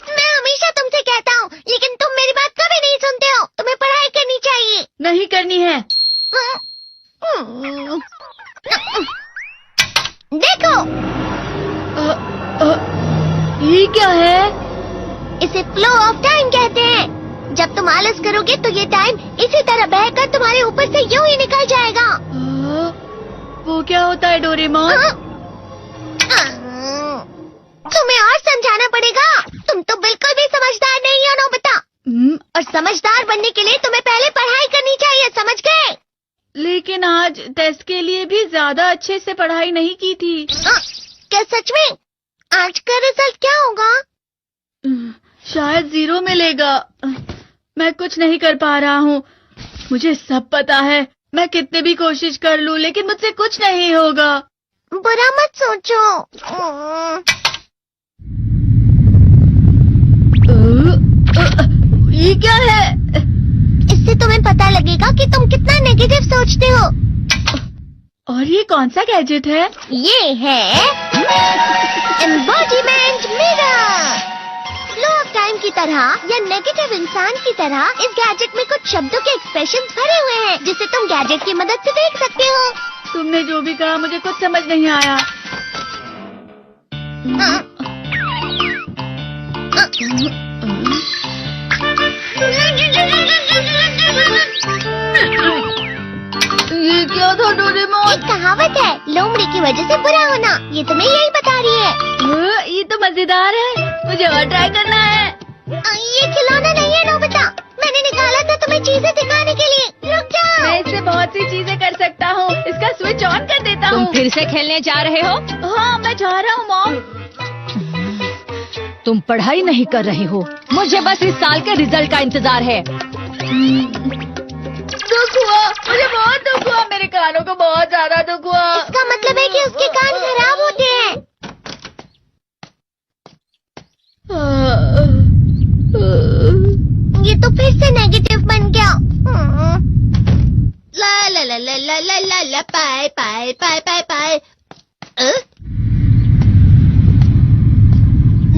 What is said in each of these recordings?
मैं हमेशा तुमसे कहता हूँ, लेकिन तुम मेरी बात कभी नहीं सुनते हो। तुम्हें पढ़ाई करनी चाहिए। नहीं करनी है। देखो, ये क्या है? इसे फ्लो ऑफ टाइम कहते हैं। जब तुम आलस करोगे तो ये टाइम इसी तरह बहकर तुम्हारे ऊपर से यूं ही निकल जाएगा। वो क्या होता है डोरेमोन? तुम्हें और समझाना पड़ेगा। तुम तो बिल्कुल भी समझदार नहीं हो नोबिता। और समझदार बनने के लिए तुम्हें पहले पढ़ाई करनी चाहिए, समझ गए? लेकिन आज टेस्ट के लिए भी ज्यादा अच्छे से पढ़ाई नहीं की थी। क्या सच में? आज का रिजल्ट क्या होगा? शायद 0 मिलेगा। मैं कुछ नहीं कर पा रहा हूँ। मुझे सब पता है। मैं कितनी भी कोशिश कर लूँ, लेकिन मुझसे कुछ नहीं होगा। बुरा मत सोचो। ये क्या है? इससे तुम्हें पता लगेगा कि तुम कितना नेगेटिव सोचते हो। और ये कौन सा गैजेट है? ये है embodiment mirror. Flow of time की तरह या नेगेटिव इंसान की तरह इस गैजेट में कुछ शब्दों के एक्सप्रेशन भरे हुए हैं, जिसे तुम गैजेट की मदद से देख सकते हो। तुमने जो भी कहा मुझे कुछ समझ नहीं आया। ये क्या था डोरेमोन? एक कहावत है, लोमड़ी की वजह से बुरा होना। ये तुम्हें यही बता रही है। ये तो मजेदार है। मुझे और ट्राई करना है। ये खिलौना नहीं है नोबिता। मैंने निकाला था तुम्हें चीजें दिखाने के लिए। रुक जाओ। मैं इससे बहुत सी चीजें कर सकता हूँ। इसका स्विच ऑन कर देता हूँ। तुम फिर से खेलने जा रहे हो? हाँ, मैं जा रहा हूँ मॉम। तुम पढ़ाई नहीं कर रहे हो। मुझे बस इस साल के रिजल्ट का इंतजार है। दुख हुआ, मुझे बहुत दुख हुआ। मेरे कानों को बहुत ज्यादा दुख हुआ। इसका मतलब है कि उसके कान खराब होते हैं। ये तो फिर से नेगेटिव बन गया। ला ला ला ला ला ला ला ला पाए पाए पाए पाए पाए।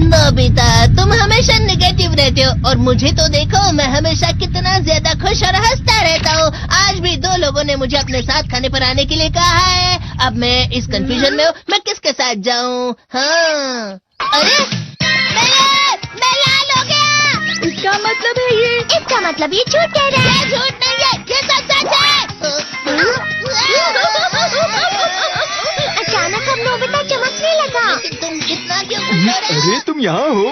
नोबिता, तुम हमेशा नेगेटिव रहते हो और मुझे तो देखो, मैं हमेशा कितना ज्यादा खुश और हंसता रहता हूँ। आज भी 2 लोगों ने मुझे अपने साथ खाने पर आने के लिए कहा है। अब मैं इस कंफ्यूजन में हूँ, मैं किसके साथ जाऊँ? हाँ, अरे मैं लाल हो गया। इसका मतलब है ये? इसका मतलब ये झूठ कह रहा है। झूठ नहीं है, ये सब सच है। अचानक हम नोबिता चमकने लगा। तुम इतना क्यों खुश हो रहे हो? अरे तुम यहाँ हो?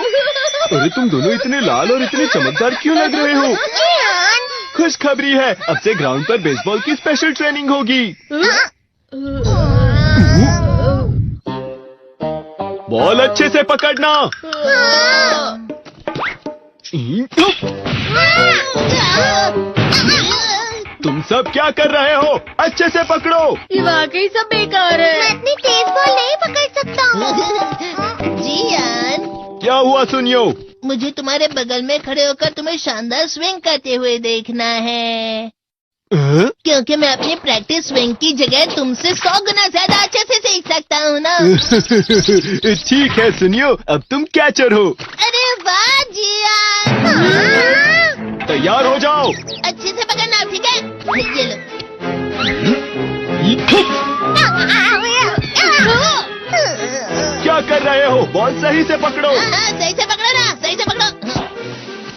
अरे तुम दोनों इतने लाल और इतने चमकदार क्यों लग रहे हो? खुशखबरी है, अब से ग्राउंड पर बेसबॉल की स्पेशल ट्रेनिंग होगी। बॉल अच्छे से पकड़ना। तुम सब क्या कर रहे हो? अच्छे से पकड़ो। ये वाकई सब बेकार है। मैं इतनी तेज बॉल नहीं पकड़ सकता हूँ। जियान, क्या हुआ सुनियो? मुझे तुम्हारे बगल में खड़े होकर तुम्हें शानदार स्विंग करते हुए देखना है। क्योंकि मैं अपनी प्रैक्टिस स्विंग की जगह तुमसे 100 गुना ज्यादा अच्छे से सीख सकता हूँ ना। ठीक है सुनियो, अब तुम कैचर हो। अरे वाह जियान। तैयार हो जाओ। अच्छे से पकड़ना, ठीक है? ये लो। क्या कर रहे हो? बॉल सही से पकड़ो। सही से पकड़ो ना, सही से पकड़ो।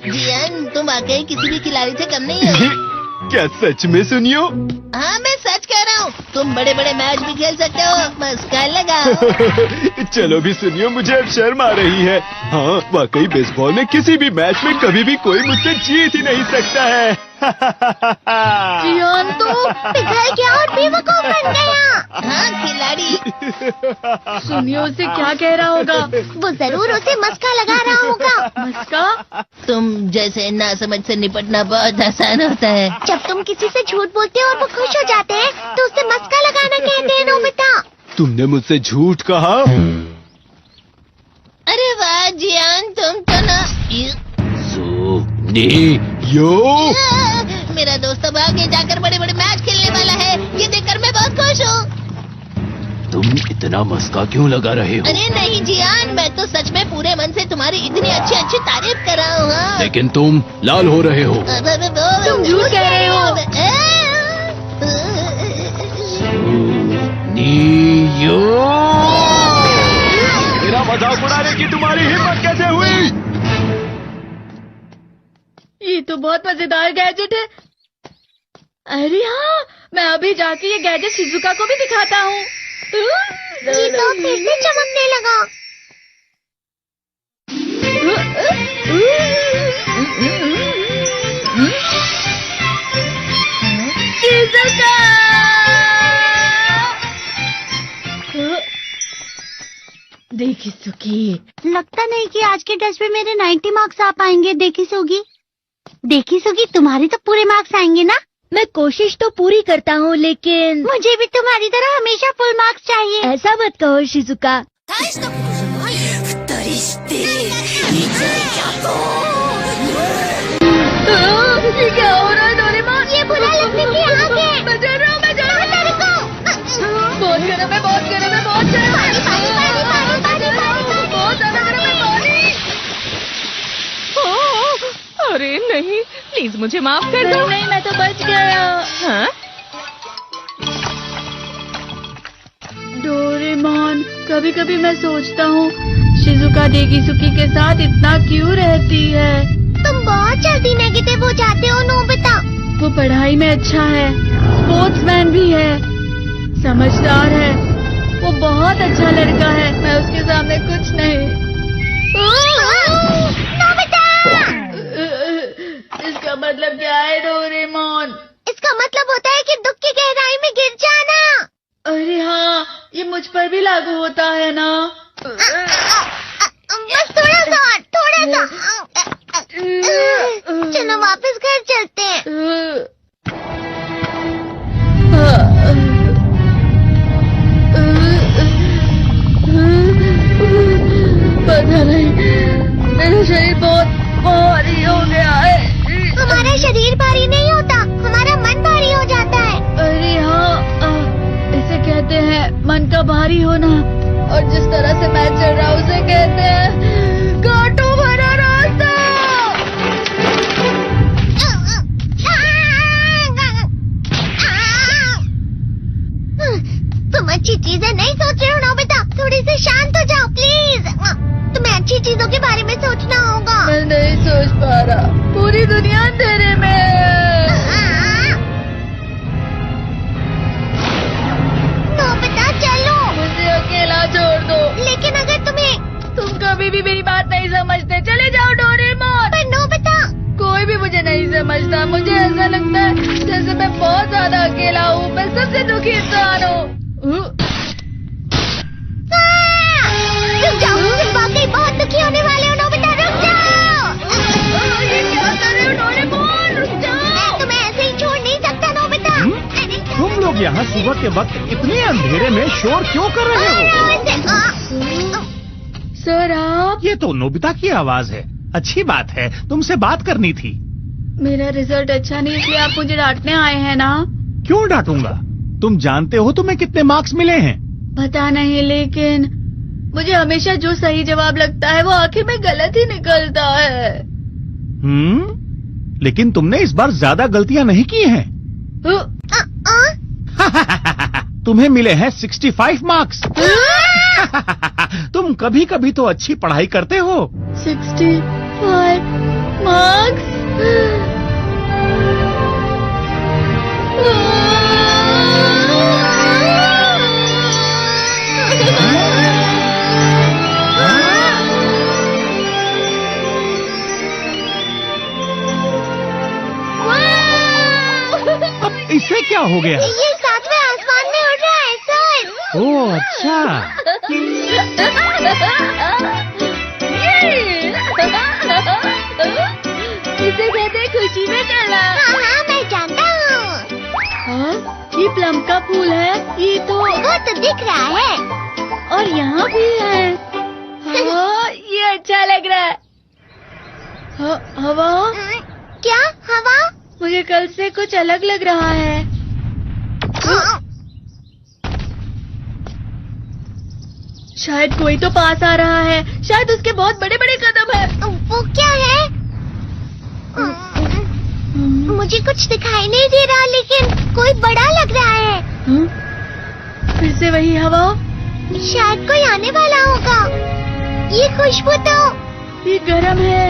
जियान, तुम वाकई किसी भी खिलाड़ी से कम नहीं हो। क्या सच में सुनियो? हाँ, मैं सच कह रहा हूँ। तुम बड़े बड़े मैच भी खेल सकते हो। मस्का लगाओ। चलो भी सुनियो, मुझे अब शर्म आ रही है। हाँ, वाकई बेसबॉल में किसी भी मैच में कभी भी कोई मुझसे जीत ही नहीं सकता है। जियान तो पिघल गया और बेवकूफ बन गया। हाँ, खिलाड़ी। सुनियो उसे क्या कह रहा होगा? वो जरूर उसे मस्का लगा रहा होगा। मस्का? तुम जैसे नासमझ से निपटना बहुत आसान होता है। जब तुम किसी से झूठ बोलते हो और वो खुश हो जाते हैं, तो उसे मस्का लगाना कहते हैं नोबिता। तुमने मुझसे झूठ कहा? अरे वाह जियान, तुम तो ना। यो, मेरा दोस्त अब आगे जाकर बड़े बड़े मैच खेलने वाला है। ये देखकर मैं बहुत खुश हूँ। तुम इतना मस्का क्यों लगा रहे हो? अरे नहीं जियान, मैं तो सच में पूरे मन से तुम्हारी इतनी अच्छी अच्छी तारीफ कर रहा हूँ। हाँ। लेकिन तुम लाल हो रहे हो। तुम झूठ कह रहे हो। नियो, मेरा मजाक उड़ाने की तुम्हारी हिम्मत कैसे हुई? ये तो बहुत मजेदार गैजेट है। अरे हाँ, मैं अभी जाके ये गैजेट शिजुका को भी दिखाता हूँ। ये तो फिर से चमकने लगा। शिजुका! देखी सुखी, लगता नहीं कि आज के टेस्ट में मेरे 90 मार्क्स आ पाएंगे। देखी सोगी तुम्हारे तो पूरे मार्क्स आएंगे ना? मैं कोशिश तो पूरी करता हूँ, लेकिन मुझे भी तुम्हारी तरह हमेशा फुल मार्क्स चाहिए। ऐसा मत कहो शिजुका। ये क्या हो रहा है डोरेमोन? ये बुरा लगने की आग है। मैं डर रहा हूँ, मैं डर रहा हूँ। बहुत गर्म है, बहुत गर्म है, बहुत गर्म है। बहुत ज्यादा गर्म है पानी। अरे नहीं, प्लीज मुझे माफ कर दो। नहीं, मैं तो बच गया। हाँ? डोरेमोन, कभी कभी मैं सोचता हूँ शिजुका डेगिसुकी के साथ इतना क्यों रहती है। तुम बहुत जल्दी नेगेटिव हो जाते हो नोबिता। वो पढ़ाई में अच्छा है, स्पोर्ट्समैन भी है, समझदार है, वो बहुत अच्छा लड़का है। मैं उसके सामने कुछ नहीं। नोबिता! इसका मतलब क्या है डोरेमोन? इसका मतलब होता है कि दुख की गहराई में गिर जाना। अरे हाँ, ये मुझ पर भी लागू होता है ना। बस थोड़ा सा। चलो वापस घर चलते हैं। पता नहीं, मेरा शरीर बहुत भारी हो गया है। हमारा शरीर भारी नहीं होता, हमारा मन भारी हो जाता है। अरे हाँ, इसे कहते हैं मन का भारी होना। और जिस तरह से मैं चल रहा हूँ उसे कहते हैं कांटों भरा रास्ता। तुम अच्छी चीजें नहीं सोच रहे हो नोबिता, थोड़ी सी शांत हो जाओ प्लीज। तुम्हें अच्छी चीजों के बारे में सोचना होगा। मैं नहीं सोच पा रहा, पूरी दुनिया अंधेरे में है। नोबिता चलो। मुझे अकेला छोड़ दो। लेकिन अगर तुम कभी भी मेरी बात नहीं समझते, चले जाओ डोरेमोन। पर नोबिता, कोई भी मुझे नहीं समझता। मुझे ऐसा लगता है जैसे मैं बहुत ज्यादा अकेला हूँ, मैं सबसे दुखी इंसान हूँ। रुक जाओ, तुम वाकई बहुत दुखी होने वाले हो नोबिता, रुक जाओ। ये क्या कर रहे हो डोरेमोन? रुक जाओ। मैं तुम्हें ऐसे ही छोड़ नहीं सकता नोबिता। तुम लोग यहाँ सुबह के वक्त इतने अंधेरे में शोर क्यों कर रहे हो? सर आप? ये तो नोबिता की आवाज है। अच्छी बात है, तुमसे बात करनी थी। मेरा रिजल्ट अच्छा नहीं, इसलिए आप मुझे डांटने आए हैं ना? क्यों डांटूंगा? तुम जानते हो तुम्हें कितने मार्क्स मिले हैं? पता नहीं, लेकिन मुझे हमेशा जो सही जवाब लगता है वो आखिर में गलत ही निकलता है। लेकिन तुमने इस बार ज्यादा गलतियां नहीं की हैं। तुम्हें मिले हैं 65 मार्क्स। तुम कभी कभी तो अच्छी पढ़ाई करते हो। 65 मार्क्स? अब इससे क्या हो गया? ये सातवें आसमान में उड़ रहा है सर। ओह अच्छा। इसे कहते हैं खुशी में चला। हाँ, मैं जानता हूँ। हाँ, ये प्लम का फूल है। ये तो वो तो दिख रहा है। और यहाँ भी है। हाँ, ये अच्छा लग रहा है। हवा? क्या हवा? मुझे कल से कुछ अलग लग रहा है। शायद कोई तो पास आ रहा है। शायद उसके बहुत बड़े बड़े कदम है। वो क्या है? मुझे कुछ दिखाई नहीं दे रहा, लेकिन कोई बड़ा लग रहा है। फिर से वही हवा। शायद कोई आने वाला होगा। ये खुशबू तो ये गरम है।